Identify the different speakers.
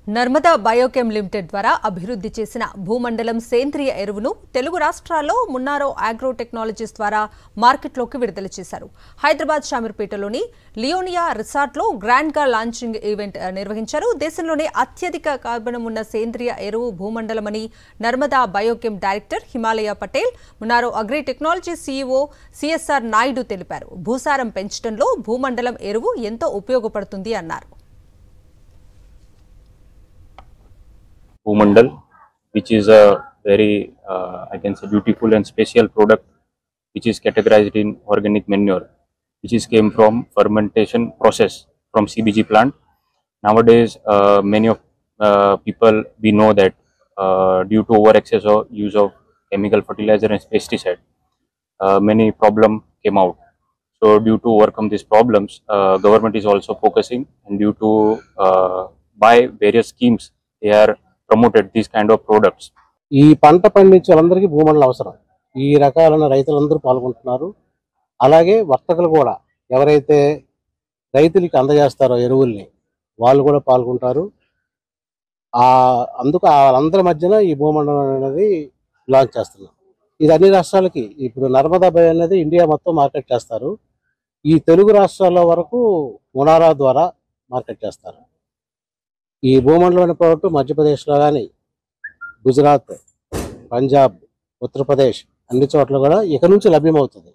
Speaker 1: Narmada Biochem limited ద్వారా అభివృద్ధి చేసిన భూమండలం సేంద్రియ ఎరువును తెలుగు రాష్ట్రాల్లో మున్నారో అగ్రో టెక్నాలజీస్ ద్వారా మార్కెట్లోకి విడుదల చేశారు. హైదరాబాద్ షామీర్పేటలోని లియోనియా రిసార్ట్లో గ్రాండ్గా లాంచింగ్ ఈవెంట్ నిర్వహించారు. దేశంలోనే అత్యధిక కార్బనం ఉన్న సేంద్రియ ఎరువు భూమండలమని నర్మదా బయోకెమ్ డైరెక్టర్ హిమాలయ పటేల్, మున్నారో agri technology CEO CSR Naidu తెలిపారు. భూసారం పెంచడంలో భూమండలం ఎరువు ఎంతో ఉపయోగపడుతుంది అన్నారు.
Speaker 2: Bhumandal, which is a very, I can say, beautiful and special product, which is categorized in organic manure, which is came from fermentation process from CBG plant. Nowadays, many of people we know that due to over excess of use of chemical fertilizer and pesticide, many problem came out. So, due to overcome these problems, government is also focusing, and due to by various schemes, they are promoted these kind of products.
Speaker 3: ఈ పంట పండించే వాళ్ళందరికీ భూమండలం అవసరం. ఈ రకాలైన రైతులందరూ పాల్గొంటున్నారు. అలాగే వర్తకులు కూడా ఎవరైతే రైతులకి అందజేస్తారో ఎరువుల్ని వాళ్ళు కూడా పాల్గొంటారు. అందుకు వాళ్ళందరి మధ్యన ఈ భూమండలం అనేది లాంచ్ చేస్తున్నాం. ఇది అన్ని రాష్ట్రాలకి ఇప్పుడు నర్మదా బయో అనేది ఇండియా మొత్తం మార్కెట్ చేస్తారు. ఈ తెలుగు రాష్ట్రాల వరకు మునారా ద్వారా మార్కెట్ చేస్తారు. ఈ భూమండలం అనే ప్రోడక్ట్ మధ్యప్రదేశ్లో కానీ, గుజరాత్, పంజాబ్, ఉత్తరప్రదేశ్ అన్ని చోట్ల కూడా ఇక నుంచి లభ్యమవుతుంది.